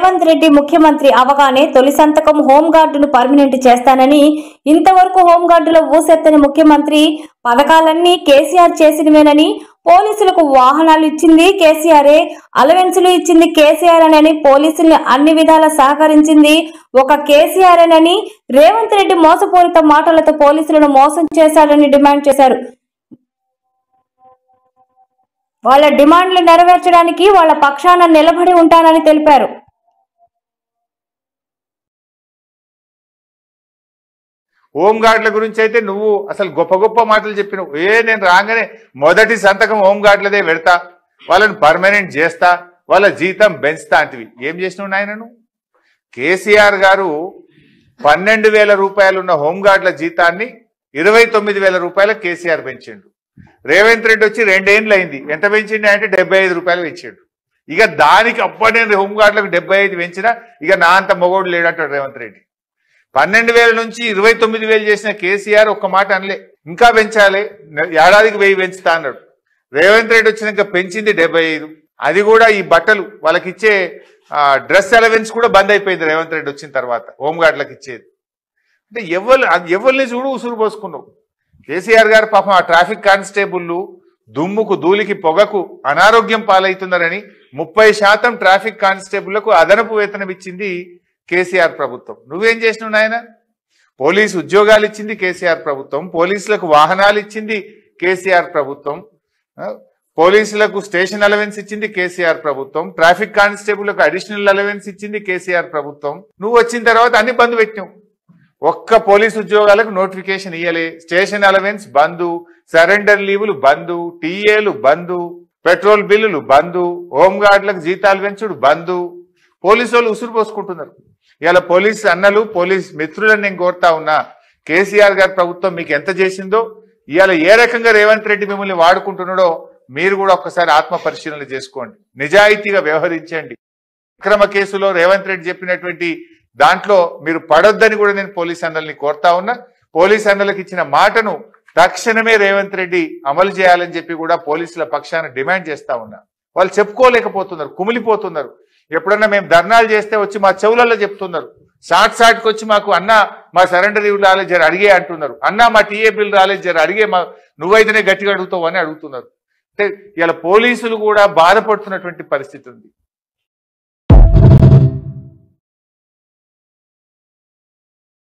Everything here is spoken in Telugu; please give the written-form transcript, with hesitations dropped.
రేవంత్ రెడ్డి ముఖ్యమంత్రి అవగానే తొలి సంతకం హోంగార్డును పర్మినెంట్ చేస్తానని, ఇంతవరకు హోంగార్డుల ఊసెత్తని ముఖ్యమంత్రి పథకాలన్నీ కేసీఆర్ చేసినవేనని, పోలీసులకు వాహనాలు ఇచ్చింది కేసీఆరే, అలవెన్సులు ఇచ్చింది కేసీఆర్ అని, పోలీసుల్ని అన్ని విధాలా సహకరించింది ఒక కేసీఆర్ఏనని రేవంత్ రెడ్డి మోసపూరిత మాటలతో పోలీసులను మోసం చేశాడని డిమాండ్ చేశారు. వాళ్ళ డిమాండ్లు నెరవేర్చడానికి వాళ్ళ పక్షాన నిలబడి ఉంటానని తెలిపారు. హోంగార్డుల గురించి అయితే నువ్వు అసలు గొప్ప గొప్ప మాటలు చెప్పినావు. నేను రాగానే మొదటి సంతకం హోంగార్డులదే పెడతా, వాళ్ళని పర్మనెంట్ చేస్తా, వాళ్ళ జీతం పెంచుతా అంటివి. ఏం చేసినావు నాయన నువ్వు? కేసీఆర్ గారు 12,000 రూపాయలు ఉన్న హోంగార్డుల జీతాన్ని 29,000 రూపాయలు కేసీఆర్ పెంచిండు. రేవంత్ రెడ్డి వచ్చి 2 ఏళ్ళు అయింది. ఎంత పెంచిండు అంటే 75 రూపాయలు పెంచిండు. ఇక దానికి అప్పటి నేను హోంగార్డులకు 75 పెంచినా ఇక నా అంత మొగోడు లేడంటాడు రేవంత్ రెడ్డి. 12,000 నుంచి 29,000 చేసిన కేసీఆర్ ఒక్క మాట అనలే, ఇంకా పెంచాలి, ఏడాదికి 1000 పెంచుతా అన్నాడు. రేవంత్ రెడ్డి వచ్చినాక పెంచింది 75. అది కూడా ఈ బట్టలు వాళ్ళకి ఇచ్చే డ్రెస్ అలవెన్స్ కూడా బంద్ అయిపోయింది రేవంత్ రెడ్డి వచ్చిన తర్వాత హోంగార్డులకు ఇచ్చేది. అంటే ఎవరిని చూడు ఉసురు పోసుకున్నావు. కేసీఆర్ గారు పాపం ఆ ట్రాఫిక్ కానిస్టేబుల్లు దుమ్ముకు ధూళికి పొగకు అనారోగ్యం పాలవుతున్నారని 30% ట్రాఫిక్ కానిస్టేబుళ్లకు అదనపు వేతనం ఇచ్చింది కేసీఆర్ ప్రభుత్వం. నువ్వేం చేసినావు నాయన? పోలీసు ఉద్యోగాలు ఇచ్చింది కేసీఆర్ ప్రభుత్వం, పోలీసులకు వాహనాలు ఇచ్చింది కేసీఆర్ ప్రభుత్వం, పోలీసులకు స్టేషన్ అలవెన్స్ ఇచ్చింది కేసీఆర్ ప్రభుత్వం, ట్రాఫిక్ కానిస్టేబుల్లకు అడిషనల్ అలవెన్స్ ఇచ్చింది కేసీఆర్ ప్రభుత్వం. నువ్వు వచ్చిన తర్వాత అన్ని బంద్ పెట్టినావు. ఒక్క పోలీసు ఉద్యోగాలకు నోటిఫికేషన్ ఇయ్యలే, స్టేషన్ అలవెన్స్ బంధు, సరెండర్ లీవులు బంధు, టీఏలు బంధు, పెట్రోల్ బిల్లులు బంధు, హోంగార్డులకు జీతాలు పెంచుడు బంధు. పోలీసు వాళ్ళు ఉసురు పోసుకుంటున్నారు. ఇలా పోలీసు అన్నలు పోలీస్ మిత్రులను నేను కోరుతా ఉన్నా, కేసీఆర్ గారి ప్రభుత్వం మీకు ఎంత చేసిందో, ఇవాళ ఏ రకంగా రేవంత్ రెడ్డి మిమ్మల్ని వాడుకుంటున్నాడో మీరు కూడా ఒక్కసారి ఆత్మ పరిశీలన చేసుకోండి. నిజాయితీగా వ్యవహరించండి. అక్రమ కేసులో రేవంత్ రెడ్డి చెప్పినటువంటి దాంట్లో మీరు పడొద్దని కూడా నేను పోలీస్ అన్నల్ని కోరుతా ఉన్నా. పోలీస్ అన్నలకు ఇచ్చిన మాటను తక్షణమే రేవంత్ రెడ్డి అమలు చేయాలని చెప్పి కూడా పోలీసుల పక్షాన డిమాండ్ చేస్తా ఉన్నా. వాళ్ళు చెప్పుకోలేకపోతున్నారు, కుమిలిపోతున్నారు. ఎప్పుడన్నా మేము ధర్నాలు చేస్తే వచ్చి మా చెవులలో చెప్తున్నారు, సాట్కి వచ్చి మాకు అన్న మా సరెండర్ లీవ్ రాలేదు జర అడిగే అంటున్నారు, అన్న మా టీఏ బిల్ రాలేదు జర అడిగే, నువ్వైతేనే గట్టిగా అడుగుతావు అని అడుగుతున్నారు. అంటే ఇలా పోలీసులు కూడా బాధపడుతున్నటువంటి పరిస్థితి ఉంది.